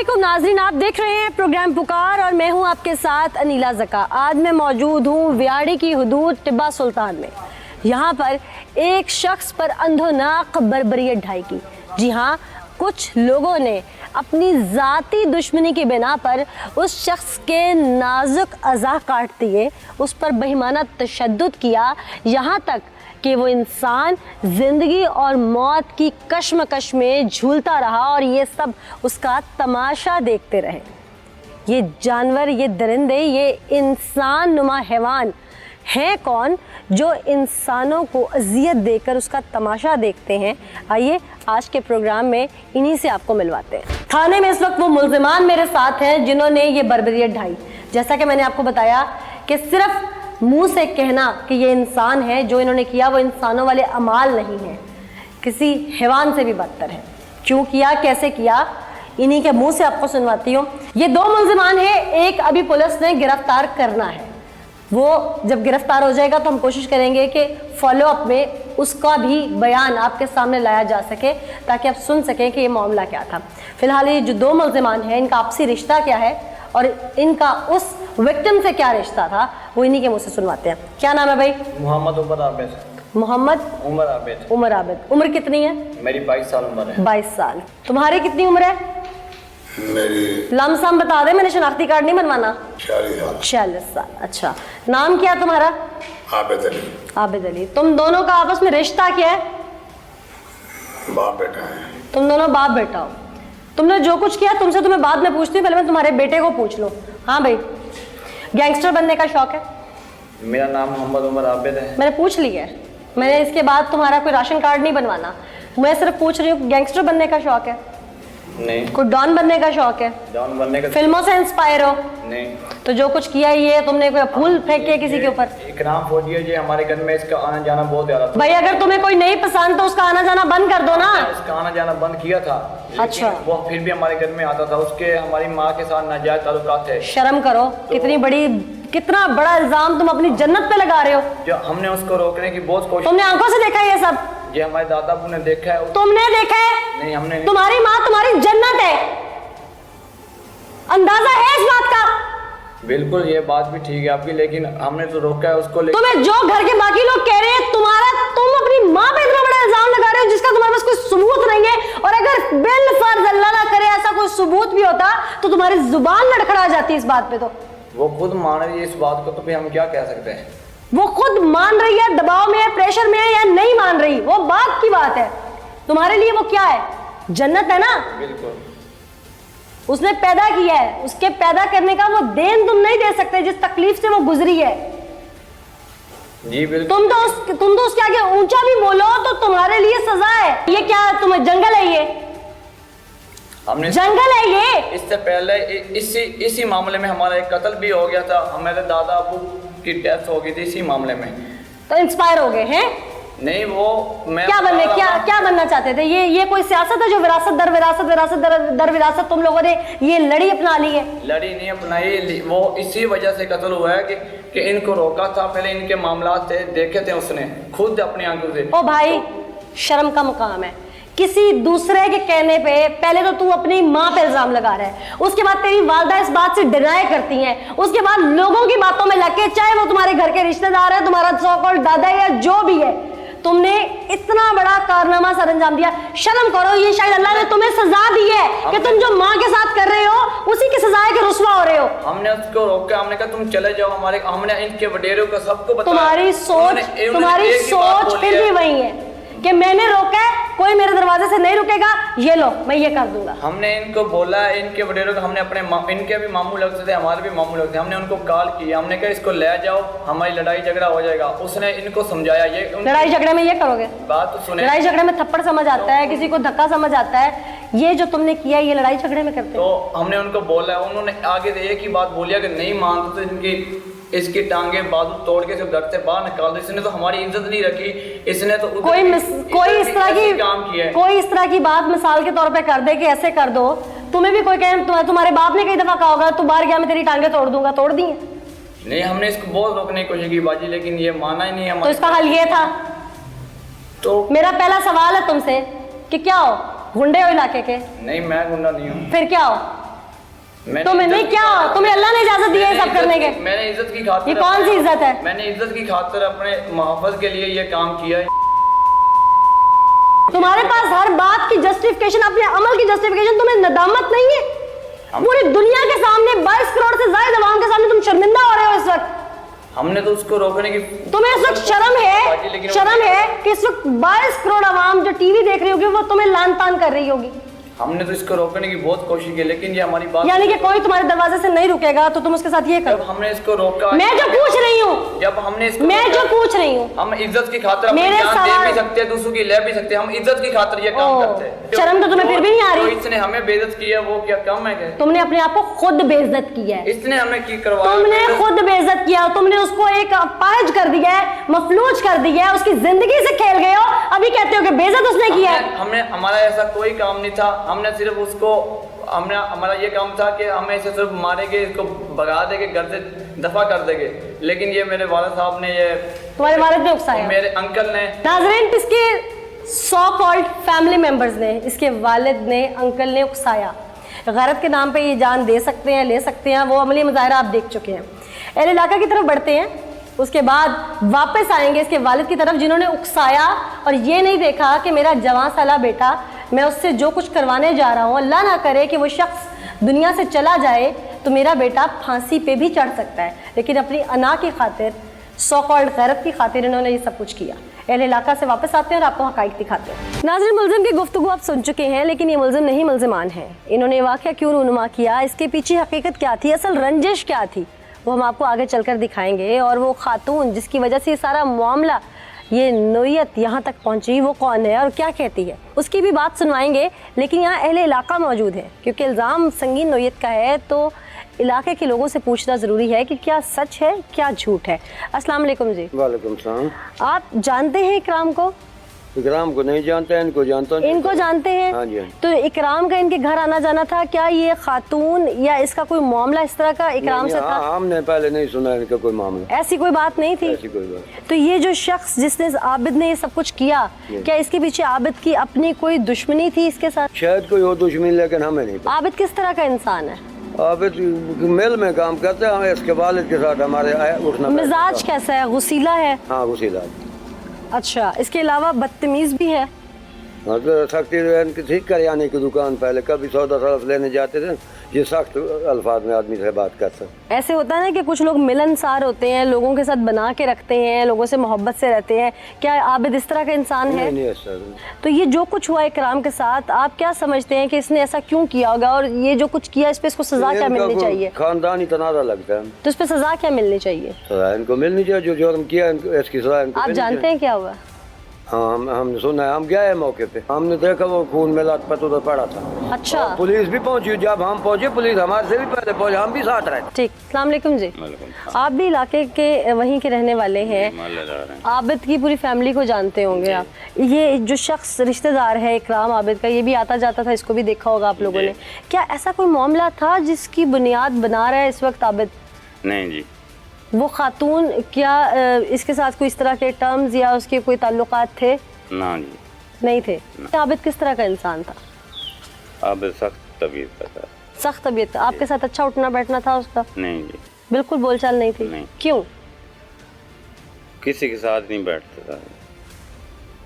अस्सलामुअलैकुम नाज़रीन, आप देख रहे हैं प्रोग्राम पुकार और मैं हूं आपके साथ अनीला ज़का। आज मैं मौजूद हूं व्याड़ी की हुदूद टिब्बा सुल्तान में। यहां पर एक शख्स पर अंधोनाक बर्बरियत ढाई की। जी हां, कुछ लोगों ने अपनी ज़ाती दुश्मनी की बिना पर उस शख्स के नाजुक अज़ा काट दिए, उस पर बेईमाना तशद्दुद किया, यहाँ तक कि वो इंसान ज़िंदगी और मौत की कश्मकश में झूलता रहा और ये सब उसका तमाशा देखते रहे। ये जानवर, ये दरिंदे, ये इंसान नुमा हैवान हैं कौन जो इंसानों को अजियत देकर उसका तमाशा देखते हैं? आइए आज के प्रोग्राम में इन्हीं से आपको मिलवाते हैं। थाने में इस वक्त वो मुल्ज़िमान मेरे साथ हैं जिन्होंने ये बर्बरियत ढाई। जैसा कि मैंने आपको बताया कि सिर्फ मुंह से कहना कि ये इंसान है, जो इन्होंने किया वो इंसानों वाले अमाल नहीं है, किसी हैवान से भी बदतर है। क्यों किया, कैसे किया, इन्हीं के मुंह से आपको सुनवाती हूँ। ये दो मुल्ज़िमान हैं, एक अभी पुलिस ने गिरफ्तार करना है। वो जब गिरफ्तार हो जाएगा तो हम कोशिश करेंगे कि फॉलो अप में उसका भी बयान आपके सामने लाया जा सके ताकि आप सुन सकें कि ये मामला क्या था। फिलहाल ये जो दो मुल्ज़िमान हैं, इनका आपसी रिश्ता क्या है और इनका उस विक्टिम से क्या रिश्ता था, वो इन्हीं के मुँह से सुनवाते हैं। क्या नाम है भाई? मोहम्मद उमर आबिद। मोहम्मद उमर आबिद। उमर आबिद। उम्र कितनी है? मेरी 22 साल उम्र है। 22 साल। तुम्हारी कितनी उम्र है? मेरी लमसम बता दे, मैंने शनाख्ती कार्ड नहीं बनवाना। 40 साल। अच्छा, नाम क्या तुम्हारा? आबिद अली। आबिद अली। तुम दोनों का आपस में रिश्ता क्या है? बाप बेटा है। तुम दोनों बाप बेटा हो। तुमने जो कुछ किया तुमसे तुम्हें बाद में पूछती हूँ, पहले मैं तुम्हारे बेटे को पूछ लूँ। हाँ भाई, गैंगस्टर बनने का शौक है? मेरा नाम मोहम्मद उमर आबिद है। मैंने पूछ लिया है, मैंने इसके बाद तुम्हारा कोई राशन कार्ड नहीं बनवाना। मैं सिर्फ पूछ रही हूँ, गैंगस्टर बनने का शौक है? नहीं। कोई डॉन बनने का शौक है? डॉन बनने का फिल्मों से इंस्पायर हो? नहीं। तो जो कुछ किया ये तुमने कोई फूल फेंके किसी के ऊपर? इकराम फौजी है, ये हमारे घर में इसका आना जाना बहुत ज्यादा था। भाई अगर तुम्हें कोई नहीं पसंद तो उसका आना जाना बंद कर दो ना। उसका आना जाना बंद किया था, अच्छा। वो फिर भी हमारे घर में आता था। उसके हमारी माँ के साथ नाजायज ताल्लुकात थे। शर्म करो, कितना बड़ा इल्जाम तुम अपनी जन्नत पे लगा रहे हो। जो हमने उसको रोकने की बहुत कोशिश। तुमने आंखों से देखा ये सब? ये हमारे दादा ने देखा है। तुमने देखा है? नहीं, हमने नहीं। तुम्हारी माँ तुम्हारी जन्नत है, अंदाजा है इस बात का? बिल्कुल, ये बात भी ठीक है आपकी, लेकिन हमने तो रोका है उसको। तुम्हें जो घर के बाकी लोग कह रहे हैं, तुम अपनी माँ पे इतना बड़ा इल्जाम लगा रहे हो जिसका तुम्हारे पास कोई सबूत नहीं है। और अगर बिलफर्ज अल्लाह ना करे ऐसा कोई सबूत भी होता तो तुम्हारी जुबान लड़खड़ा जाती इस बात पे। तो वो खुद मान रही है इस बात को, तो फिर हम क्या कह सकते हैं? वो खुद मान रही है, दबाव में है, प्रेशर में है, या नहीं मान रही, वो बात की बात है। तुम्हारे लिए वो क्या है? जन्नत है ना? बिल्कुल। उसने पैदा किया है, उसके पैदा करने का वो देन तुम नहीं दे सकते जिस तकलीफ से वो गुजरी है। जी बिल्कुल। तुम तो उसके आगे ऊंचा भी बोलो तो तुम्हारे लिए सजा है। ये क्या तुम्हें जंगल है? ये हमने जंगल है ये। इससे पहले इसी मामले में हमारा एक कत्ल भी हो गया था। हमारे दादा अबू की डेथ हो गई थी इसी मामले में। तो इंस्पायर हो गए हैं? नहीं, वो मैं क्या बनना चाहते थे? ये कोई सियासत है जो विरासत दर विरासत तुम लोगों ने ये लड़ी अपना ली है? लड़ी नहीं अपनाई, वो इसी वजह से कत्ल हुआ है कि इनको रोका था। पहले इनके मामला थे, देखे थे उसने खुद अपनी आंखों से। ओ भाई, शर्म का मुकाम है। किसी दूसरे के कहने पे पहले तो तू अपनी माँ पे इल्जाम लगा रहा है, उसके बाद तेरी वालदा इस बात से डिनाई करती हैं, उसके बाद लोगों की बातों में लगे, चाहे वो तुम्हारे घर के रिश्तेदार है, तुम्हारा सो कॉल्ड दादा या जो भी है, तुमने इतना बड़ा कारनामा सर अंजाम दिया। शर्म करो, ये शायद अल्लाह ने तुम्हें सजा दी है कि तुम जो माँ के साथ कर रहे हो उसी की सजा है कि रुस्वा हो रहे हो। हमने उसको रोका, हमने कहा तुम चले जाओ। हमने इनके वडेरों को सबको बताया। तुम्हारी सोच फिर भी वही है कि मैंने रोका है, कोई मेरे दरवाजे से नहीं रुकेगा, ये लो मैं ये कर दूंगा। हमने इनको बोला, इनके वडेरों को हमने इनके भी मामू लगते थे, हमारे भी मामू लगते थे। हमने उनको कॉल किया, हमने कहा इसको ले जाओ, हमारी लड़ाई झगड़ा हो जाएगा। उसने इनको समझाया। ये लड़ाई झगड़े में ये करोगे? बात तो सुने। लड़ाई झगड़े में थप्पड़ समझ आता है, किसी को धक्का समझ आता है, ये जो तुमने किया ये लड़ाई झगड़े में करते? तो हमने उनको बोला, उन्होंने आगे एक ही बात बोली कि नहीं मानते तो इसकी टांगे बाजू तोड़ के घर से बाहर निकाल दो। इसने तो हमारी इज्जत नहीं रखी, इसने तो कोई इस तरह की काम किया है। कोई इस तरह की बात मिसाल के तौर पे कर दे कि ऐसे कर दो, तुम्हें भी कोई कहे, तुम्हारे बाप ने कई दफा कहा होगा तू बाहर गया मैं तेरी टांगे तोड़ दूंगा, तोड़ दी? नहीं, हमने इसको बहुत रोकने की कोशिश की बाजी, लेकिन ये माना ही नहीं है। तो इसका हल ये था। तो मेरा पहला सवाल है तुमसे कि क्या हो, गुंडे हो इलाके के? नहीं, मैं गुंडा नहीं हूँ। फिर क्या हो? तुम्हें नहीं, क्या तुम्हें अल्लाह ने इजाजत दी है सब करने के? मैंने इज्जत की खातिर, ये कौन सी इज्जत है? मैंने इज्जत की खातिर अपने मुहफ़्फ़ज़ के लिए ये काम किया है। तुम्हारे पास हर बात की जस्टिफिकेशन, अपने अमल की जस्टिफिकेशन, तुम्हें नदामत नहीं है? पूरी दुनिया के सामने 22 करोड़ से ज्यादा अवाम के सामने तुम शर्मिंदा हो रहे हो इस वक्त। हमने तो उसको रोकने की, तुम्हें इस वक्त शर्म है कि इस वक्त 22 करोड़ अवाम जो टीवी देख रही होगी वो तुम्हें लान तान कर रही होगी। हमने तो इसको रोकने की बहुत कोशिश की, लेकिन ये हमारी बात, यानी कि कोई तुम्हारे दरवाजे से नहीं रुकेगा तो तुम उसके साथ ये करो। जब हमने इसको रोका, मैं जो पूछ रही हूँ, जब हमने इसको मैं रोका, जो पूछ रही हूँ, हम इज्जत की खातिर अपनी मेरे जान दे सवाल- भी सकते हैं, दूसरों की ले भी सकते हैं, हम इज्जत की खातिर ये काम करते हैं। शर्म तो तुम्हें फिर भी नहीं आ रही? जो इसने हमें बेइज्जत किया वो क्या कम है क्या? तुमने अपने आप को खुद बेइज्जत किया है। इसने हमें की करवाया, तुमने खुद बेइज्जत किया, तुमने उसको एक अपाहिज कर दिया है, मफलूज कर दिया है, उसकी जिंदगी से खेल गए हो, अभी कहते हो कि बेइज्जत उसने किया है। हमने हमारा ऐसा कोई काम नहीं था, हमने सिर्फ उसको, हमारा ये काम था कि हमें इसे सिर्फ मारेंगे, इसको भगा देंगे, घर से दफा कर देंगे, लेकिन ये मेरे वालिद साहब ने, ये तुम्हारे वालिद ने उकसाया, मेरे अंकल ने, नाज़रीन इसके सो कॉल्ड फैमिली मेंबर्स ने, इसके वालिद ने, अंकल ने उकसाया। गैरत के नाम पे ये जान दे सकते हैं, ले सकते हैं, वो अमली मुजाहरा आप देख चुके हैं। अहले इलाका की तरफ बढ़ते हैं, उसके बाद वापस आएंगे इसके वालिद की तरफ जिन्होंने उकसाया और ये नहीं देखा कि मेरा जवां साला बेटा, मैं उससे जो कुछ करवाने जा रहा हूँ, अल्लाह ना करे कि वो शख्स दुनिया से चला जाए तो मेरा बेटा फांसी पे भी चढ़ सकता है, लेकिन अपनी अना की खातिर, सो कॉल्ड गैरत की खातिर इन्होंने ये सब कुछ किया। अहले इलाका से वापस आते हैं और आपको हकाइक दिखाते हैं। नाज़रीन, मुल्ज़िम की गुफ्तगू आप सुन चुके हैं, लेकिन ये मुल्ज़िम नहीं मुल्ज़िमान है। इन्होंने वाक़या क्यों रूनुमा किया, इसके पीछे हकीकत क्या थी, असल रंजिश क्या थी, वो हम आपको आगे चलकर दिखाएंगे। और वो खातून जिसकी वजह से ये सारा मामला, ये नोयत यहाँ तक पहुँची, वो कौन है और क्या कहती है, उसकी भी बात सुनवाएंगे। लेकिन यहाँ अहले इलाका मौजूद है, क्योंकि इल्ज़ाम संगीन नोयत का है तो इलाके के लोगों से पूछना ज़रूरी है कि क्या सच है क्या झूठ है। अस्सलाम वालेकुम जी। वालेकुम सलाम। आप जानते हैं इकराम को? इकराम को नहीं जानते हैं, इनको जानता हूं। इनको जानते हैं? हाँ जी, हाँ। तो इकराम का इनके घर आना जाना था, क्या ये खातून या इसका कोई मामला इस तरह का इकराम से था? हमने पहले नहीं सुना इनका कोई मामला, ऐसी कोई बात नहीं थी। ऐसी कोई बात। तो ये जो शख्स जिसने आबिद ने ये सब कुछ किया, क्या इसके पीछे आबिद की अपनी कोई दुश्मनी थी इसके साथ? शायद कोई हो दुश्मनी, लेकिन हमें नहीं पता। आबिद किस तरह का इंसान है? आबिद मिल में काम करते हैं, हमें इसके वालिद के साथ हमारे उठना मिजाज कैसा है? गुस्सीला है? हाँ, गुस्सीला। अच्छा, इसके अलावा बदतमीज भी है? सख्ती इनकी ठीक करियाने की दुकान, पहले कभी सौदा सरफ लेने जाते थे, ये सख्त अल्फाज में आदमी से बात कर सकते। ऐसे होता है ना कि कुछ लोग मिलनसार होते हैं, लोगों के साथ बना के रखते हैं, लोगों से मोहब्बत से रहते हैं, क्या आबिद इस तरह का इंसान है? नहीं सर। तो ये जो कुछ हुआ इकराम के साथ, आप क्या समझते हैं कि इसने ऐसा क्यों किया होगा, और ये जो कुछ किया इस पे इसको सजा क्या मिलनी चाहिए? खानदानी तनाजा लगता है, तो इस पे सजा क्या मिलनी चाहिए? सजा इनको मिलनी चाहिए, जो जुर्म किया इसकी सजा इनको। आप जानते हैं क्या हुआ? हाँ, हमने सुना है, हम गए मौके पे, हमने देखा वो खून में लथपथ उधर पड़ा था। अच्छा, पुलिस भी पहुंची, जब हम पहुंचे पुलिस हमारे से भी पहले पहुंचे, हम भी साथ रहे। ठीक। अस्सलाम वालेकुम जी। आप भी इलाके के वहीं के रहने वाले हैं, आबिद की पूरी फैमिली को जानते होंगे आप। ये जो शख्स रिश्तेदार है इकराम आबिद का, ये भी आता जाता था, इसको भी देखा होगा आप लोगों ने। क्या ऐसा कोई मामला था जिसकी बुनियाद बना रहा है इस वक्त आबिद? नहीं जी। वो खातून क्या इसके साथ कोई इस तरह के टर्म्स या उसके कोई ताल्लुकात थे? ना जी, नहीं थे। आबिद किस तरह का इंसान था? आबिद सख्त तबीयत का था। सख्त तबीयत? आपके साथ अच्छा उठना बैठना था उसका? नहीं जी, बिल्कुल बोलचाल नहीं थी? नहीं। क्यों? किसी के साथ नहीं बैठता था।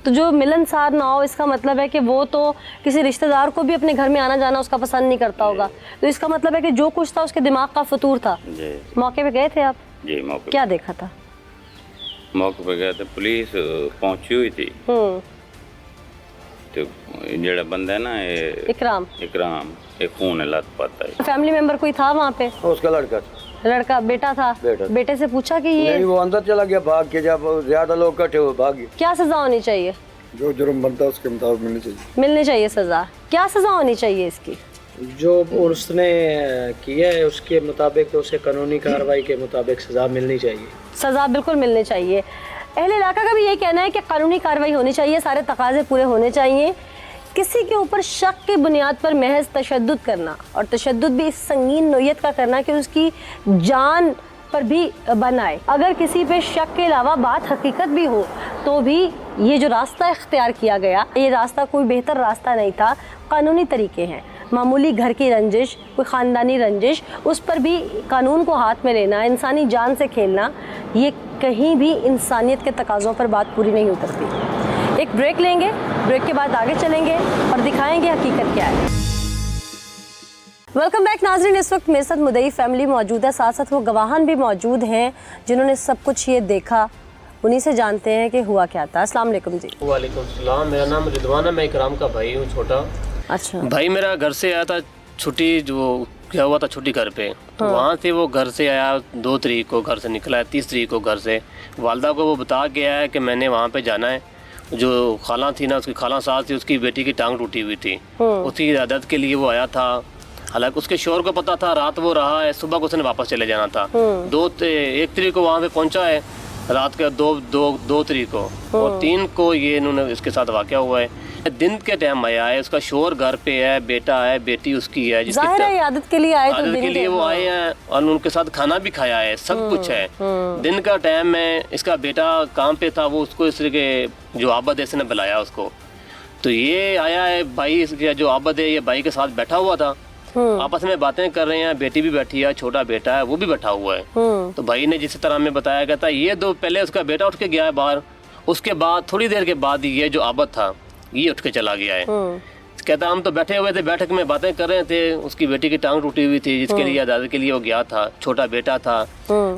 तो जो मिलनसार ना हो, इसका मतलब है कि वो तो किसी रिश्तेदार को भी अपने घर में आना जाना उसका पसंद नहीं करता होगा। तो इसका मतलब है कि जो कुछ था उसके दिमाग का फतूर था। जी मौके पे गए थे आप? जी, मौके क्या देखा था? मौके पे गए थे, पुलिस पहुंची हुई थी। तो जेड़ा बंदा है ना, ये इकराम एक खून है लथपथ है। फैमिली मेंबर कोई था वहाँ पे? उसका लड़का लड़का, बेटा था? बेटे से पूछा कि ये नहीं, वो अंदर चला गया भाग के, जब ज्यादा लोग इकट्ठे हुए भाग गए। क्या सजा होनी चाहिए? जो जुर्म बनता है उसके मुताबिक मिलनी चाहिए सजा। क्या सजा होनी चाहिए इसकी? जो उसने किया है उसके मुताबिक, तो उसे कानूनी कार्रवाई के मुताबिक सज़ा मिलनी चाहिए। सज़ा बिल्कुल मिलनी चाहिए। अहले इलाका का भी यही कहना है कि कानूनी कार्रवाई होनी चाहिए, सारे तकाजे पूरे होने चाहिए। किसी के ऊपर शक की बुनियाद पर महज तशद्दुद करना, और तशद्दुद भी इस संगीन नोयत का करना कि उसकी जान पर भी बन आए। अगर किसी पे शक के अलावा बात हकीकत भी हो तो भी ये जो रास्ता इख्तियार किया गया, ये रास्ता कोई बेहतर रास्ता नहीं था, कानूनी तरीके हैं। मामूली घर की रंजिश, कोई ख़ानदानी रंजिश, उस पर भी कानून को हाथ में लेना, इंसानी जान से खेलना, ये कहीं भी इंसानियत के तकाज़ों पर बात पूरी नहीं उतरती। एक ब्रेक लेंगे, ब्रेक के बाद आगे चलेंगे और दिखाएंगे हकीकत क्या है। वेलकम बैक नाज़रीन, इस वक्त मेरे साथ मुदई फैमिली मौजूद है, साथ साथ वो गवाहान भी मौजूद हैं जिन्होंने सब कुछ ये देखा। उन्हीं से जानते हैं कि हुआ क्या था। अस्सलाम वालेकुम जी। वालेकुम सलाम, मेरा नाम रिदवान है, मैं इकराम का भाई हूँ छोटा। अच्छा। भाई मेरा घर से आया था छुट्टी, जो क्या हुआ था छुट्टी घर पे, तो वहाँ से वो घर से आया 2 तारीख को, घर से निकला है 30 तारीख को घर से। वालदा को वो बता के आया है कि मैंने वहाँ पे जाना है। जो खाला थी ना, उसकी खाला सास थी, उसकी बेटी की टांग टूटी हुई थी, उसकी इजाज़त के लिए वो आया था। हालांकि उसके शोहर को पता था, रात वो रहा है, सुबह को उसने वापस चले जाना था। 1 तारीख को वहाँ पे पहुँचा है, रात के 2 तारीख को, और 3 को ये इन्होंने इसके साथ वाक़या हुआ है। दिन के टाइम आया है, उसका शोहर घर पे है, बेटा है, बेटी उसकी है, ज़ाहिर है आदत के लिए आए, तो दिन के लिए वो आए हैं और उनके साथ खाना भी खाया है, सब कुछ है। दिन का टाइम में इसका बेटा काम पे था, वो उसको इस तरह के जो आबद है इसने बुलाया उसको, तो ये आया है भाई, इसका जो आबद है ये भाई के साथ बैठा हुआ था, आपस में बातें कर रहे हैं, बेटी भी बैठी है, छोटा बेटा है वो भी बैठा हुआ है। तो भाई ने जिस तरह में बताया गया था, ये 2 पहले उसका बेटा उठ के गया है बाहर, उसके बाद थोड़ी देर के बाद ये जो आबद था ये उठ के चला गया है। कहता हम तो बैठे हुए थे, बैठक में बातें कर रहे थे, उसकी बेटी की टांग टूटी हुई थी जिसके लिए आज़ादी के लिए वो गया था, छोटा बेटा था,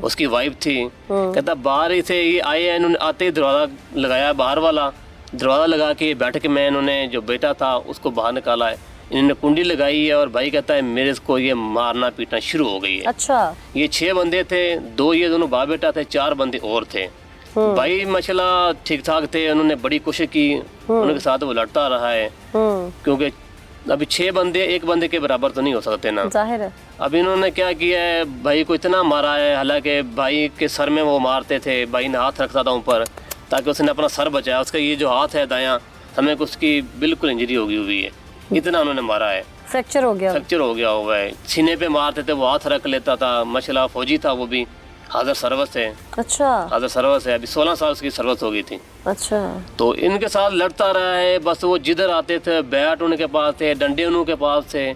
उसकी वाइफ थी। कहता बाहर ही से ये आए हैं, इन्होंने आते ही दरवाज़ा लगाया, बाहर वाला दरवाज़ा लगा के बैठक में इन्होंने जो बेटा था उसको बाहर निकाला है, इन्होंने कुंडी लगाई है, और भाई कहता है मेरे को ये मारना पीटना शुरू हो गई है। अच्छा। ये 6 बंदे थे, 2 ये दोनों बाप बेटा थे, 4 बंदे और थे। भाई माशाल्लाह ठीक ठाक थे, उन्होंने बड़ी कोशिश की, उनके साथ वो लड़ता रहा है, क्योंकि अभी 6 बंदे 1 बंदे के बराबर तो नहीं हो सकते ना, जाहिर है। अब इन्होंने क्या किया है, भाई को इतना मारा है, हालांकि भाई के सर में वो मारते थे, भाई ने हाथ रखता था ऊपर ताकि उसने अपना सर बचाया, उसका ये जो हाथ है दायां समय को उसकी बिल्कुल इंजरी होगी हुई है, इतना उन्होंने मारा है, फ्रैक्चर हो गया हुआ है। सीने पे मारते थे, वो हाथ रख लेता था, माशाल्लाह फौजी था, वो भी हाज़र सर्विस है। अच्छा। हाज़र सर्विस है, अभी 16 साल उसकी सर्विस हो गई थी। अच्छा। तो इनके साथ लड़ता रहा है, बस वो जिधर आते थे बैट उनके पास थे, डंडे उनके पास थे,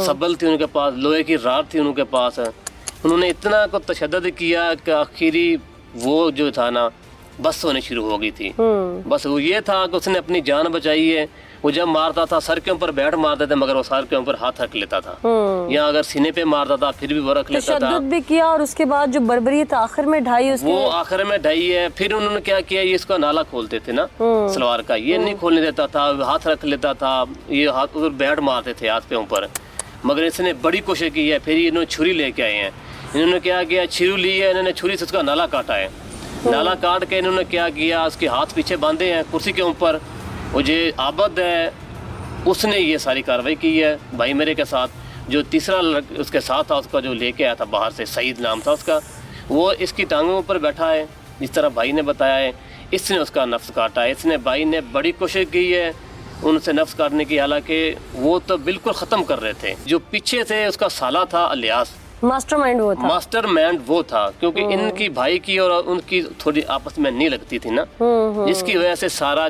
सबल थी उनके पास, लोहे की राड थी उनके पास। उन्होंने इतना को तशद्दुद किया कि आखिरी वो जो था ना बस होने शुरू हो गई थी। बस वो ये था कि उसने अपनी जान बचाई है। वो जब मारता था सर के ऊपर बैठ मारते थे, मगर वो सर के ऊपर हाथ रख लेता था, या अगर सीने पे मारता था फिर भी वो रख लेता था। तशद्दुद भी किया, और उसके बाद जो बर्बरियत आखिर में ढाई उसके, वो आखिर में ढाई है। फिर उन्होंने क्या किया, ये इसका नाला खोलते थे ना सलवार का, ये नहीं खोलने देता था, हाथ रख लेता था, ये हाथ उधर बैठ मारते थे हाथ पे ऊपर, मगर इसने बड़ी कोशिश की है। फिर इन्होंने छुरी लेके आए हैं, इन्होंने क्या किया, छुरी ली है, इन्होंने छुरी से उसका नाला काटा है, नाला काट के इन्होंने क्या किया, उसके हाथ पीछे बांधे हैं कुर्सी के ऊपर। वो जो आबद है उसने ये सारी कार्रवाई की है भाई मेरे के साथ। जो तीसरा उसके साथ था, उसका जो लेके आया था बाहर से, सईद नाम था उसका, वो इसकी टांगों पर बैठा है जिस तरह भाई ने बताया है। इसने उसका नफ्स काटा है, इसने भाई ने बड़ी कोशिश की है उनसे नफ्स काटने की, हालांकि वो तो बिल्कुल ख़त्म कर रहे थे। जो पीछे थे उसका साला था अलियास, मास्टरमाइंड वो था, क्योंकि इनकी भाई की और उनकी थोड़ी आपस में नहीं लगती थी ना, जिसकी वजह से सारा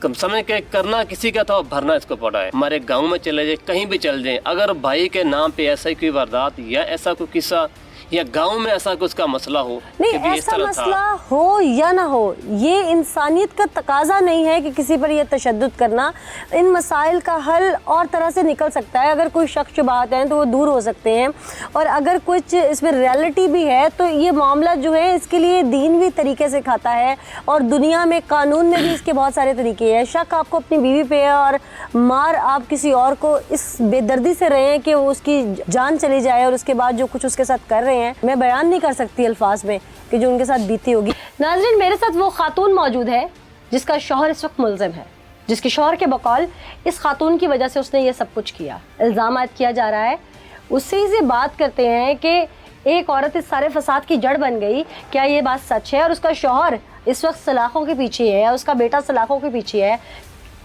कम समय के करना किसी का था और भरना इसको पड़ा है। हमारे गांव में चले जाए, कहीं भी चल जाए, अगर भाई के नाम पे ऐसा ही कोई वारदात या ऐसा कोई किस्सा या गांव में ऐसा कुछ का मसला हो, नहीं ऐसा मसला हो या ना हो, ये इंसानियत का तकाजा नहीं है कि किसी पर ये तशद्दुद करना। इन मसाइल का हल और तरह से निकल सकता है। अगर कोई शक शुबहात हैं तो वो दूर हो सकते हैं, और अगर कुछ इसमें रियलिटी भी है तो ये मामला जो है इसके लिए दीन भी तरीके से खाता है, और दुनिया में कानून में भी इसके बहुत सारे तरीके हैं। शक आपको अपनी बीवी पे है, और मार आप किसी और को इस बेदर्दी से रहे हैं कि वो उसकी जान चली जाए, और उसके बाद जो कुछ उसके साथ कर रहे हैं मैं बयान नहीं कर सकती अल्फाज में कि जो उनके साथ बीती होगी। नाज़रीन, मेरे साथ वो खातून मौजूद है जिसका शौहर इस वक्त मुल्ज़िम है, जिसके शौहर के बकौल इस खातून की वजह से उसने ये सब कुछ किया, इल्ज़ाम आयद किया जा रहा है। उससे ही बात करते हैं कि एक औरत इस सारे फसाद की जड़ बन गई, क्या ये बात सच है? और उसका शौहर इस वक्त सलाखों के पीछे है, उसका बेटा सलाखों के पीछे है।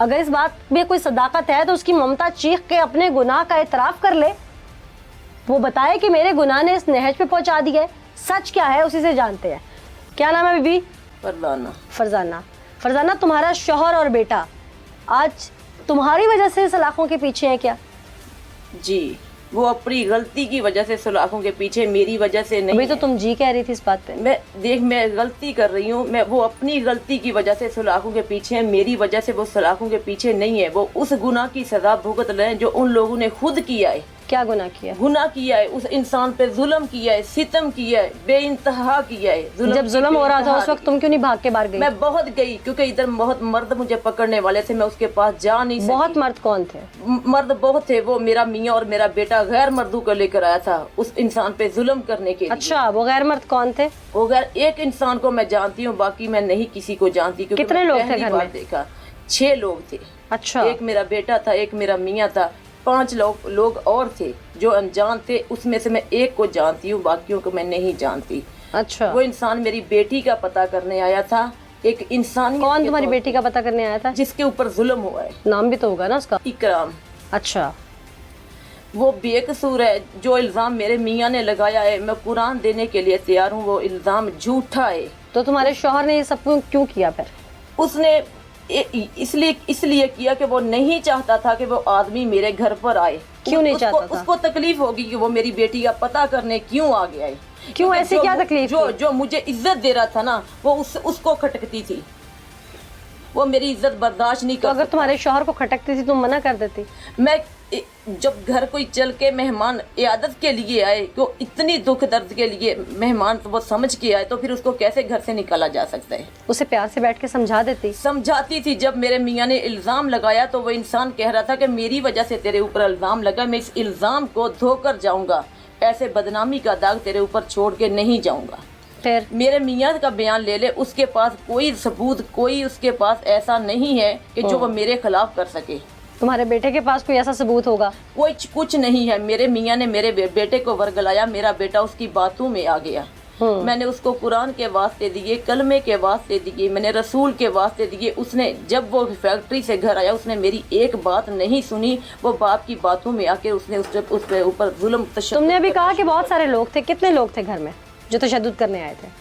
अगर इस बात में कोई सदाकत है तो उसकी ममता चीख के अपने गुनाह का एतराफ़ कर ले, वो बताए कि मेरे गुनाह ने इस नहज पे पहुंचा दिया है। सच क्या है उसी से जानते हैं। क्या नाम है बीबी? फरजाना। फरजाना, तुम्हारा शौहर और बेटा आज तुम्हारी वजह से सलाखों के पीछे है क्या? जी, वो अपनी गलती की वजह से सलाखों के पीछे, मेरी वजह से नहीं अभी तो है। तुम जी कह रही थी इस बात पे। मैं गलती कर रही हूँ, मैं वो अपनी गलती की वजह से सलाखों के पीछे है, मेरी वजह से वो सलाखों के पीछे नहीं है। वो उस गुनाह की सजा भुगत रहे हैं जो उन लोगों ने खुद किया है। क्या गुनाह किया? गुनाह किया है, उस इंसान पे जुल्म किया है, सितम किया है, बेइंतहा किया है। जब जुल्म हो रहा था उस वक्त तुम क्यों नहीं भाग के बाहर गई? मैं बहुत गई, क्योंकि इधर बहुत मर्द मुझे पकड़ने वाले थे, मैं उसके पास जा नहीं सकी। बहुत मर्द कौन थे? मर्द बहुत थे। वो मेरा मियाँ और मेरा बेटा गैर मर्दों को लेकर आया था उस इंसान पे जुल्म करने के लिए। अच्छा, वो गैर मर्द कौन थे? वो गैर एक इंसान को मैं जानती हूँ, बाकी मैं नहीं किसी को जानती। क्योंकि कितने लोग थे पहली घर बार में? देखा 6 लोग थे। अच्छा, एक मेरा बेटा था, एक मेरा मियाँ था, 5 लोग और थे जो अनजान थे। उसमें से मैं एक को जानती हूँ, बाकियों को मैं नहीं जानती। अच्छा। वो इंसान मेरी बेटी का पता करने आया था। एक इंसान कौन तुम्हारी बेटी का पता करने आया था? जिसके ऊपर जुल्म हुआ है। नाम भी तो होगा ना उसका? इकराम। अच्छा, वो बेकसूर है। जो इल्ज़ाम मेरे मियाँ ने लगाया है, मैं कुरान देने के लिए तैयार हूँ, वो इल्ज़ाम झूठा है। तो तुम्हारे शौहर ने ये सब क्यों किया फिर? उसने इसलिए किया कि वो नहीं चाहता था कि वो आदमी मेरे घर पर आए। क्यों नहीं चाहता था? उसको तकलीफ होगी कि वो मेरी बेटी का पता करने क्यों आ गया है। क्यों, ऐसी क्या तकलीफ थी? जो मुझे इज्जत दे रहा था ना, वो उसको खटकती थी। वो मेरी इज्जत बर्दाश्त नहीं तो कर अगर तुम्हारे शौहर को खटकती थी तुम मना कर देती? मैं जब घर कोई चल के मेहमान इयादत के लिए आए, तो इतनी दुख दर्द के लिए मेहमान तो वो समझ के आए, तो फिर उसको कैसे घर से निकाला जा सकता है? उसे प्यार से बैठ के समझा देती। समझाती थी। जब मेरे मियाँ ने इल्ज़ाम लगाया तो वो इंसान कह रहा था कि मेरी वजह से तेरे ऊपर इल्ज़ाम लगा, मैं इस इल्ज़ाम को धोकर जाऊंगा, ऐसे बदनामी का दाग तेरे ऊपर छोड़ के नहीं जाऊंगा। फिर मेरे मियाँ का बयान ले ले, उसके पास कोई सबूत, कोई उसके पास ऐसा नहीं है कि जो वो मेरे खिलाफ कर सके। तुम्हारे बेटे के पास कोई ऐसा सबूत होगा? कोई कुछ नहीं है। मेरे मियाँ ने मेरे बेटे को वर्गलाया, मेरा बेटा उसकी बातों में आ गया। मैंने उसको कुरान के वास्ते दिए, कलमे के वास्ते दिए, मैंने रसूल के वास्ते दिए। उसने जब वो फैक्ट्री से घर आया, उसने मेरी एक बात नहीं सुनी। वो बाप की बातों में आके उसने उसके ऊपर जुल्म तशद्दुद। तुमने अभी कहा कि बहुत सारे लोग थे, कितने लोग थे घर में जो तशद्दुद करने आए थे?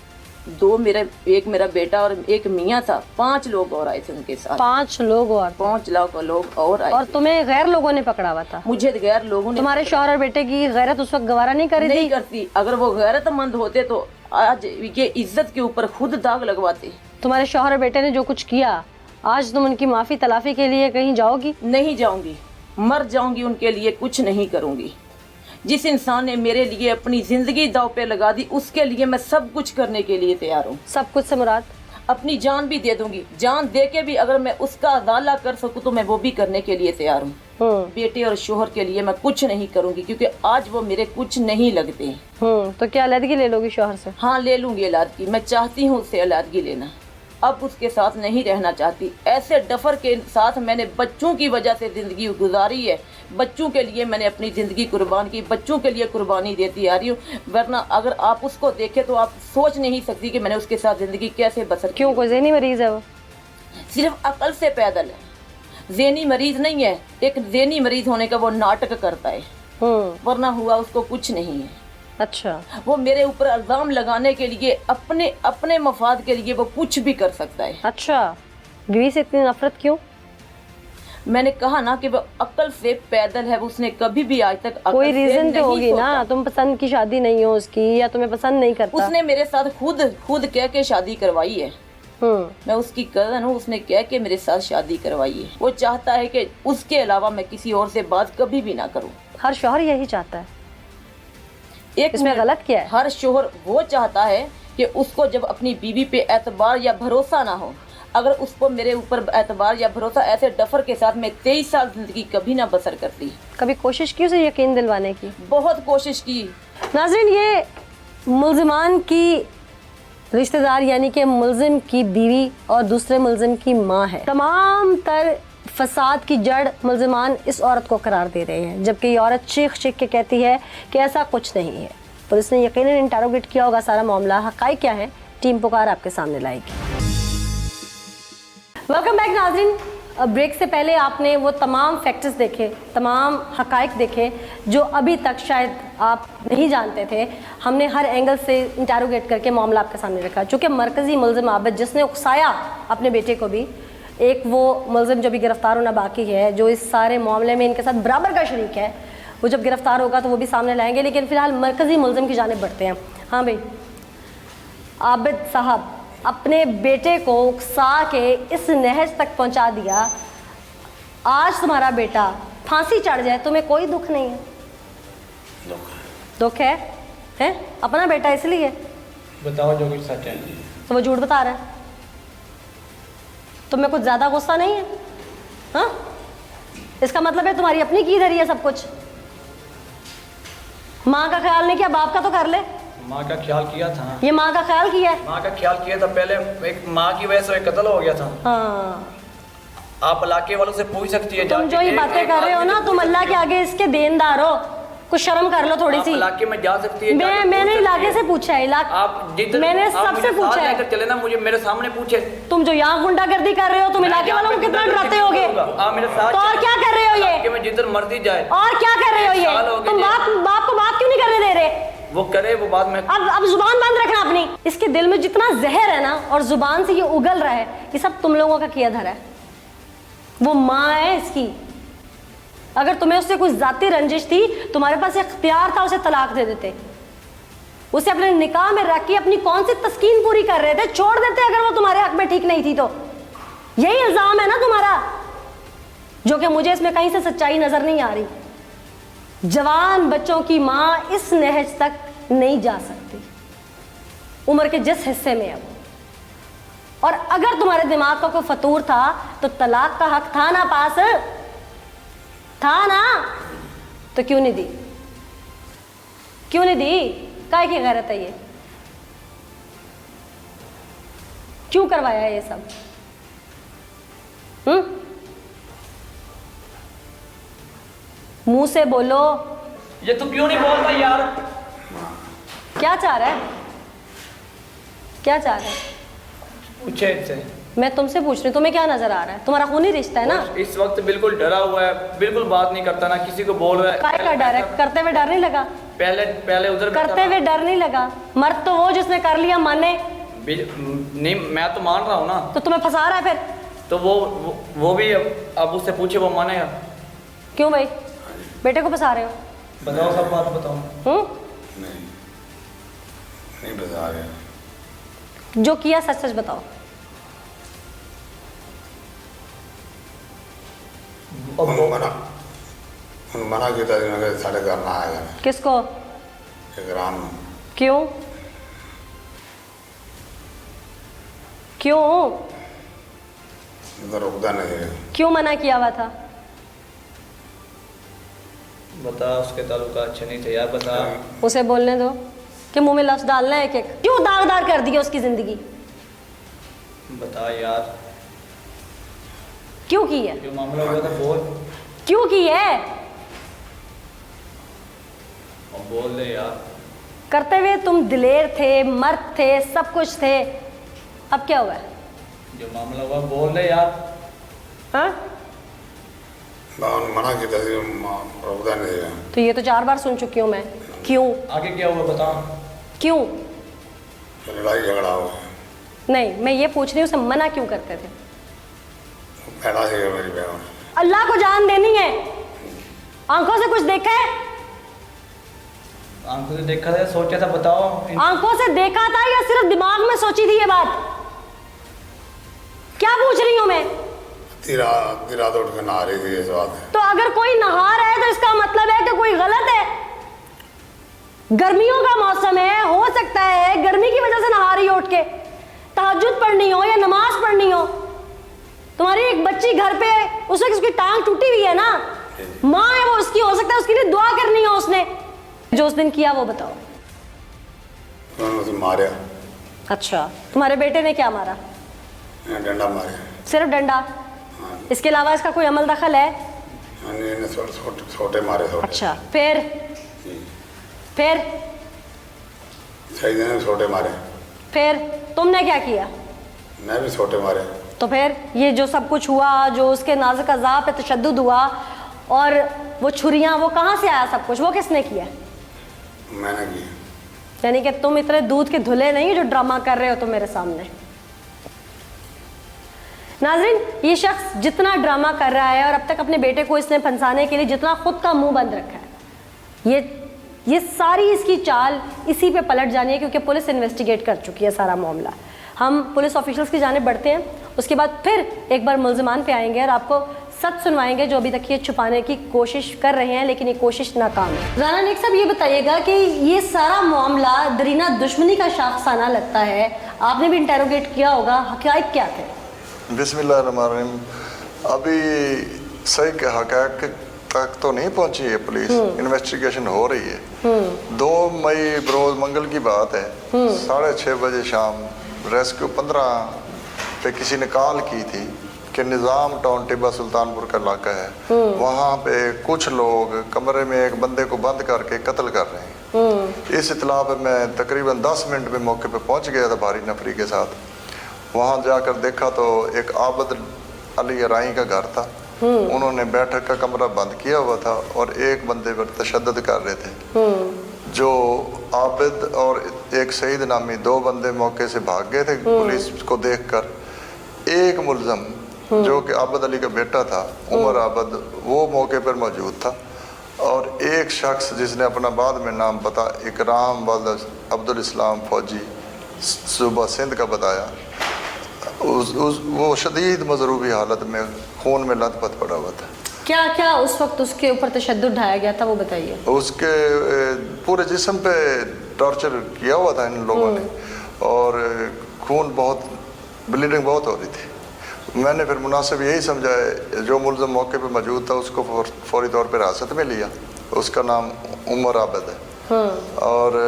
एक मेरा बेटा और एक मियाँ था, 5 लोग और आए थे उनके साथ। 5 लोग और? 5 लोग और आए। और तुम्हें गैर लोगों ने पकड़ा हुआ था? मुझे गैर लोगों ने। तुम्हारे शौहर और बेटे की गैरत उस वक्त गवारा नहीं कर रही नहीं थी? करती। अगर वो गैरतमंद होते तो आज ये इज्जत के ऊपर खुद दाग लगवाते। तुम्हारे शौहर और बेटे ने जो कुछ किया, आज तुम उनकी माफी तलाफी के लिए कहीं जाओगी? नहीं जाऊंगी, मर जाऊंगी, उनके लिए कुछ नहीं करूंगी। जिस इंसान ने मेरे लिए अपनी जिंदगी दाव पे लगा दी, उसके लिए मैं सब कुछ करने के लिए तैयार हूँ। सब कुछ से मुराद? अपनी जान भी दे दूंगी। जान दे के भी अगर मैं उसका अदाला कर सकूँ तो मैं वो भी करने के लिए तैयार हूँ। बेटे और शोहर के लिए मैं कुछ नहीं करूंगी, क्योंकि आज वो मेरे कुछ नहीं लगते। तो क्या अलहदगी ले लोगी शोहर से? हाँ, ले लूंगी अलहदगी। मैं चाहती हूँ उससे अलहदगी लेना। अब उसके साथ नहीं रहना चाहती। ऐसे डफर के साथ मैंने बच्चों की वजह से ज़िंदगी गुजारी है। बच्चों के लिए मैंने अपनी ज़िंदगी कुर्बान की, बच्चों के लिए कुर्बानी देती आ रही हूँ। वरना अगर आप उसको देखें तो आप सोच नहीं सकती कि मैंने उसके साथ ज़िंदगी कैसे बसर। क्यों, कोई ज़हनी मरीज़ है वो? सिर्फ अकल से पैदल है, ज़हनी मरीज़ नहीं है। एक ज़हनी मरीज़ होने का वो नाटक करता है, वरना हुआ उसको कुछ नहीं है। अच्छा, वो मेरे ऊपर इल्जाम लगाने के लिए, अपने मफाद के लिए वो कुछ भी कर सकता है। अच्छा, बीवी से इतनी नफरत क्यों? मैंने कहा ना कि वो अक्ल से पैदल है। उसने कभी भी आज तक अक्ल कोई से रीजन तो नहीं होगी सोचा। ना, तुम पसंद की शादी नहीं हो उसकी, या तुम्हें पसंद नहीं करता? उसने मेरे साथ खुद कह के शादी करवाई है। मैं उसकी कजन हूँ, उसने कह के मेरे साथ शादी करवाई है। वो चाहता है कि उसके अलावा मैं किसी और से बात कभी भी ना करूँ। हर शौहर यही चाहता है। एक इसमें गलत क्या है? हर शोहर वो चाहता है कि उसको जब अपनी बीवी पे एतबार या भरोसा ना हो, अगर उसको मेरे ऊपर एतबार या भरोसा, ऐसे डफर के साथ मैं 23 साल जिंदगी कभी ना बसर करती। कभी कोशिश की उसे यकीन दिलवाने की? बहुत कोशिश की। नाज़रीन, ये मुल्ज़िमान की रिश्तेदार यानी कि मुल्ज़िम की बीवी और दूसरे मुल्ज़िम की माँ है। तमाम तर फसाद की जड़ मुल्ज़िमान इस औरत को करार दे रहे हैं, जबकि ये औरत चीख चीख के कहती है कि ऐसा कुछ नहीं है। पुलिस ने यकीनन इंटरोगेट किया होगा सारा मामला। हक़ाइक़ क्या है, टीम पुकार आपके सामने लाएगी। वेलकम बैक नाज़रीन। ब्रेक से पहले आपने वो तमाम फैक्टर्स देखे, तमाम हक़ाइक़ देखे जो अभी तक शायद आप नहीं जानते थे। हमने हर एंगल से इंटरोगेट करके मामला आपके सामने रखा। चूँकि मरकज़ी मुल्ज़िम आबिद जिसने उकसाया अपने बेटे को भी, एक वो मुल्ज़िम जो भी गिरफ्तार होना बाकी है, जो इस सारे मामले में इनके साथ बराबर का शरीक है, وہ جب گرفتار ہوگا تو وہ بھی سامنے لائیں گے، لیکن فی الحال مرکزی ملزم کی جانب بڑھتے ہیں۔ ہاں بھائی، عابد صاحب اپنے بیٹے کو اکسا کے اس نہج تک پہنچا دیا، آج تمہارا بیٹا پھانسی چڑھ جائے تمہیں کوئی دکھ نہیں ہے؟ دکھ ہے اپنا بیٹا اس لیے بتاؤ جو کچھ سچ ہے۔ تو وہ جھوٹ بتا رہا ہے، تمہیں کچھ زیادہ غصہ نہیں ہے؟ ہاں، اس کا مطلب ہے تمہاری اپنی کی دھری ہے سب کچھ۔ ماں کا خیال نہیں کیا، باپ کا تو کر لے۔ ماں کا خیال کیا تھا، یہ ماں کا خیال کیا ہے؟ ماں کا خیال کیا تھا، پہلے ایک ماں کی وجہ سے ایک قتل ہو گیا تھا۔ ہاں، آپ علاقے والوں سے پوچھ سکتی ہے، تم جو یہ باتیں کر رہے ہو نا، تم اللہ کے آگے اس کے دیندار ہو، کچھ شرم کر لو تھوڑی سی۔ علاقے میں جا سکتی ہے، میں نے علاقے سے پوچھا ہے، آپ میں نے سب سے پوچھا ہے۔ چلے نا، مجھے میرے سامنے پوچھے، تم جو یہاں گنڈا گردی کر رہے ہو، تم علاقے والوں کو کتنا ڈراتے ہو گے؟ آپ میرے ساتھ تو اور کیا کر رہے ہو یہ؟ کہ میں جدھر مرضی جائے، اور کیا کر رہے ہو یہ؟ تم باپ کو بات کیوں نہیں کرنے دے رہے؟ وہ کرے، وہ بات میں اب زبان بند رکھنا اپنی۔ اس کے دل میں جتنا زہر ہے نا، اور زبان سے یہ اگل رہا ہے، یہ سب تم لوگوں کا کیا دھرا ہے۔ وہ ماں ہے اس کی، اگر تمہیں اس سے کوئی ذاتی رنجش تھی، تمہارے پاس اختیار تھا اسے طلاق دے دیتے، اسے اپنے نکاح میں رکھ کے اپنی کون سی تسکین پوری کر رہے تھے، چھوڑ دیتے اگر وہ تمہارے حق میں ٹھیک نہیں تھی تو۔ یہی الزام ہے نا تمہارا، جو کہ مجھے اس میں کہیں سے سچائی نظر نہیں آ رہی۔ جوان بچوں کی ماں اس نہج تک نہیں جا سکتی، عمر کے جس حصے میں ہے وہ۔ اور اگر تمہارے دماغ کا کوئی فطور تھا تو طلاق کا حق تھا نا، پاس تھا نا، تو کیوں نہیں دی؟ کیوں نہیں دی؟ کائے کی غیرت ہے یہ؟ کیوں کروایا یہ سب؟ منہ سے بولو، یہ تو کیوں نہیں بولتا یار؟ کیا چاہ رہا ہے؟ کیا چاہ رہا ہے؟ پوچھے ان سے، میں تم سے پوچھ رہی ہوں، تمہیں کیا نظر آ رہا ہے؟ تمہارا خونی رشتہ ہے نا۔ اس وقت بالکل ڈرا ہوا ہے، بالکل بات نہیں کرتا، نہ کسی کو بول رہا ہے۔ کائے کا ڈر ہے؟ کرتے ہوئے ڈر نہیں لگا؟ پہلے ادھر کرتے ہوئے ڈر نہیں لگا؟ مرد تو وہ جس نے کر لیا مانے، نہیں، میں تو مان رہا ہوں نا، تو تمہیں پھنسا رہا ہے پھر؟ تو وہ بھی اب اس سے پوچھے، وہ مانے گا؟ کیوں بھائی بیٹے کو پھنسا رہے ہو؟ بتاؤ، سب بات بتاؤ۔ نہیں بتا رہے، جو کیا سچ سچ بتاؤ۔ منع کیا تھا ساڑھے گھر نہ آئے گا۔ کس کو؟ اکرام۔ کیوں؟ کیوں رکتا نہیں، کیوں منع کیا ہوا تھا؟ بتا، اس کے تعلقات اچھے نہیں تھے یار، بتا۔ اسے بولنے دو کہ منہ میں لفظ ڈالنا ہے ایک ایک۔ کیوں داغدار کر دیا اس کی زندگی؟ بتا یار، کیوں کی ہے؟ جو معاملہ ہوا تھا بول، کیوں کی ہے؟ بول دے یار۔ کرتے ہوئے تم دلیر تھے، مرد تھے، سب کچھ تھے، اب کیا ہوا ہے؟ جو معاملہ ہوا بول دے یار۔ ہاں، منع کیا تھا رکتا نہیں۔ تو یہ تو 4 بار سن چکی ہوں میں۔ کیوں؟ آگے کیا ہوا بتا۔ کیوں؟ لڑائی جھگڑا ہوا، نہیں، میں یہ پوچھ رہی ہوں اسے منع کیوں کرتے تھے؟ پیدا سے میری بہن، اللہ کو جان دینی ہے، آنکھوں سے کچھ دیکھا ہے؟ آنکھوں سے دیکھا تھا، سوچا تھا، بتاؤ۔ آنکھوں سے دیکھا تھا یا صرف دماغ میں سوچی تھی یہ بات؟ کیا پوچھ رہی ہوں میں؟ رات اٹھ کے نہا رہی تھی، اس بات ہے۔ تو اگر کوئی نہا رہا ہے تو اس کا مطلب ہے کہ کوئی غلط ہے۔ گرمیوں کا موسم ہے، ہو سکتا ہے گرمی کی وجہ سے نہا رہی ہو اٹھ کے، تہجد پڑھنی ہو یا نماز پڑھنی ہو۔ تمہاری ایک بچی گھر پہ، اس وقت اس کی ٹانگ ٹوٹی ہوئی ہے نا، ماں ہے وہ، اس کی ہو سکتا ہے اس کے لیے دعا کرنی ہو اس نے۔ جو اس دن کیا وہ بتاؤ۔ انہوں نے اسے ماریا، اچھا، تمہارے بیٹے نے کیا مارا؟ ڈنڈا ماریا، صرف ڈنڈا؟ اس کے علاوہ اس کا کوئی عمل دخل ہے؟ چھوٹے مارے، اچھا، پھر صحیح نے چھوٹے مارے، پھر تم نے کیا کیا؟ میں بھی چھوٹے مارے۔ تو پھر یہ جو سب کچھ ہوا، جو اس کے نازک اعضاء پہ تشدد ہوا، اور وہ چھریاں، وہ کہاں سے آیا سب کچھ؟ وہ کس نے کیا؟ میں نے کی۔ یعنی کہ تم اتنے دودھ کے دھلے نہیں جو ڈرامہ کر رہے ہو تم میرے سامنے۔ ناظرین، یہ شخص جتنا ڈرامہ کر رہا ہے، اور اب تک اپنے بیٹے کو اس نے پھنسانے کے لیے جتنا خود کا منہ بند رکھا ہے، یہ ساری اس کی چال اسی پہ پلٹ جانی ہے کیونکہ پولیس انویسٹیگیٹ کر چکی ہے سارا معاملہ. ہم پولیس آفیشلز کی جانب بڑھتے ہیں, اس کے بعد پھر ایک بار ملزمان پہ آئیں گے اور آپ کو سچ سنوائیں گے جو ابھی تک یہ چھپانے کی کوشش کر رہے ہیں لیکن یہ کوشش ناکام ہے. رانا نیک صاحب, یہ بتائیے گا کہ یہ سارا معاملہ درینہ دشمنی کا شاخسانہ لگتا ہے, آپ نے بھی انٹیروگیٹ کیا ہوگا, حقائق کیا تھے؟ بسم اللہ الرحمن الرحیم. ابھی صحیح کہ حقائق تک تو نہیں پہنچی ہے پولیس, انویسٹیگیشن ہو رہی ہے. 2 مئی بروز منگل کی بات ہے, 6:30 بجے شام ریسکیو 15 پہ کسی نے کال کی تھی کہ نظام ٹاؤن ٹبا سلطان پور کا علاقہ ہے, وہاں پہ کچھ لوگ کمرے میں ایک بندے کو بند کر کے قتل کر رہے ہیں. اس اطلاع پہ میں تقریباً 10 منٹ میں موقع پہ پہنچ گیا تھا بھاری نفری کے ساتھ. وہاں جا کر دیکھا تو ایک عابد علی رائی کا گھر تھا, انہوں نے بیٹھک کا کمرہ بند کیا ہوا تھا اور ایک بندے پر تشدد کر رہے تھے. جو عابد اور ایک سعید نامی 2 بندے موقع سے بھاگ گئے تھے پولیس کو دیکھ کر. ایک ملزم جو کہ عابد علی کا بیٹا تھا, عمر عابد, وہ موقع پر موجود تھا, اور ایک شخص جس نے اپنا بعد میں نام پتہ اکرام والد عبدالاسلام فوجی صوبہ سندھ کا بتایا, وہ شدید مضروبی حالت میں خون میں لت پت پڑا ہوا تھا. کیا کیا اس وقت اس کے اوپر تشدد ڈھایا گیا تھا وہ بتائیے. اس کے پورے جسم پہ ٹارچر کیا ہوا تھا ان لوگوں نے, اور خون بہت, بلیڈنگ بہت ہو رہی تھی. میں نے پھر مناسب یہی سمجھا ہے, جو ملزم موقع پہ موجود تھا اس کو فوری طور پہ حراست میں لیا. اس کا نام عمر عابد ہے, اور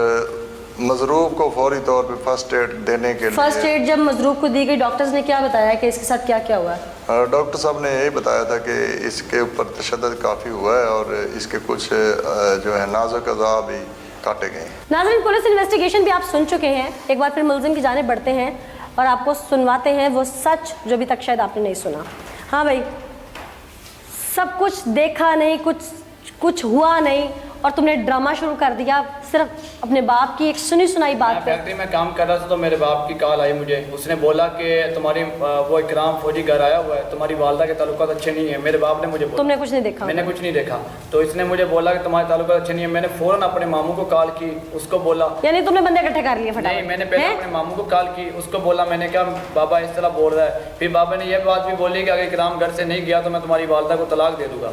مضروب کو فوری طور پہ فرسٹ ایڈ دینے کے لیے. فرسٹ ایڈ جب مضروب کو دی گئی, ڈاکٹرز نے کیا بتایا کہ اس کے ساتھ کیا کیا ہوا ہے؟ ڈاکٹر صاحب نے یہی بتایا تھا کہ اس کے اوپر تشدد کافی ہوا ہے اور اس کے کچھ جو ہے نازک اعضاء بھی کاٹے گئے ہیں. ناظرین, پولیس انویسٹیگیشن بھی آپ سن چکے ہیں, ایک بار پھر ملزم کی جانب بڑھتے ہیں اور آپ کو سنواتے ہیں وہ سچ جو ابھی تک شاید آپ نے نہیں سنا. ہاں بھائی, سب کچھ دیکھا نہیں, کچھ ہوا نہیں, اور تم نے ڈرامہ شروع کر دیا صرف اپنے باپ کی ایک سنی سنائی بات پہ. فیکٹری میں کام کر رہا تھا تو میرے باپ کی کال آئی مجھے, اس نے بولا کہ تمہاری وہ اکرام فوجی گھر آیا ہوا ہے, تمہاری والدہ کے تعلقات اچھے نہیں ہیں. میرے باپ نے مجھے بولا. تم نے کچھ نہیں دیکھا؟ میں نے کچھ نہیں دیکھا. تو اس نے مجھے بولا کہ تمہارے تعلقات اچھے نہیں ہیں. میں نے فوراً اپنے ماموں کو کال کی, اس کو بولا. یعنی تم نے بندے اکٹھے کر لیے؟ نہیں, میں نے پہلے اپنے ماموں کو کال کی, اس کو بولا. میں نے کہا بابا اس طرح بول رہا ہے. پھر بابا نے یہ بات بھی بولی کہ اگر اکرام گھر سے نہیں گیا تو میں تمہاری والدہ کو طلاق دے دوں گا.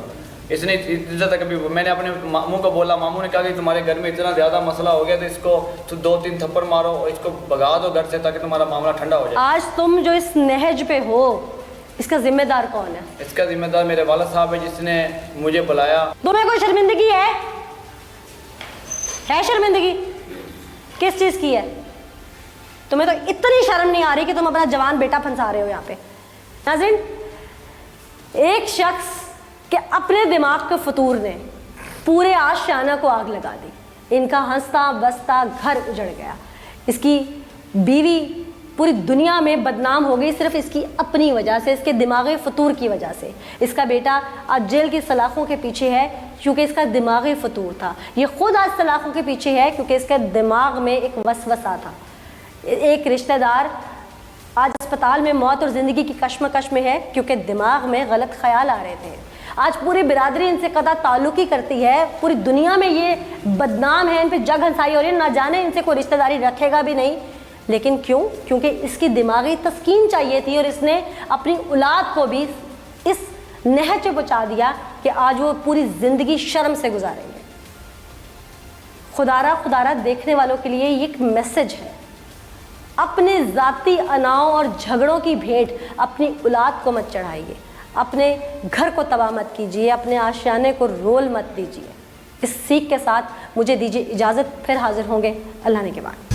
اس نے عزت کبھی, میں نے اپنے ماموں کو بولا, ماموں نے کہا کہ تمہارے گھر میں اتنا زیادہ مسئلہ ہو گیا تو اس کو 2-3 تھپڑ مارو اور اس کو بھگا دو گھر سے تاکہ تمہارا معاملہ ٹھنڈا ہو جائے. آج تم جو اس نہج پہ ہو, اس کا ذمہ دار کون ہے؟ اس کا ذمہ دار میرے والد صاحب ہے جس نے مجھے بلایا. تمہیں کوئی شرمندگی ہے شرمندگی کس چیز کی ہے؟ تمہیں تو اتنی شرم نہیں آ رہی کہ تم اپنا جوان بیٹا پھنسا رہے ہو یہاں پہ. ناظرین, ایک شخص کہ اپنے دماغ کے فطور نے پورے آشیانہ کو آگ لگا دی. ان کا ہنستا بستا گھر اجڑ گیا. اس کی بیوی پوری دنیا میں بدنام ہو گئی صرف اس کی اپنی وجہ سے, اس کے دماغی فطور کی وجہ سے. اس کا بیٹا آج جیل کی سلاخوں کے پیچھے ہے کیونکہ اس کا دماغی فطور تھا. یہ خود آج سلاخوں کے پیچھے ہے کیونکہ اس کے دماغ میں ایک وسوسہ تھا. ایک رشتہ دار آج اسپتال میں موت اور زندگی کی کشمکش میں ہے کیونکہ دماغ میں غلط خیال آ رہے تھے. آج پوری برادری ان سے قطع تعلق ہی کرتی ہے, پوری دنیا میں یہ بدنام ہے, ان پہ جگ ہنسائی ہو رہی ہے, نہ جانے ان سے کوئی رشتہ داری رکھے گا بھی نہیں. لیکن کیوں؟ کیونکہ اس کی دماغی تسکین چاہیے تھی اور اس نے اپنی اولاد کو بھی اس نہج پہ پہنچا دیا کہ آج وہ پوری زندگی شرم سے گزاریں گے. خدارہ دیکھنے والوں کے لیے یہ ایک میسج ہے, اپنے ذاتی اناؤں اور جھگڑوں کی بھیٹ اپنی اولاد کو مت چڑھائیے, اپنے گھر کو تباہ مت کیجیے, اپنے آشیانے کو رول مت دیجیے. اس سیکھ کے ساتھ مجھے دیجیے اجازت, پھر حاضر ہوں گے اللہ نے کے بعد.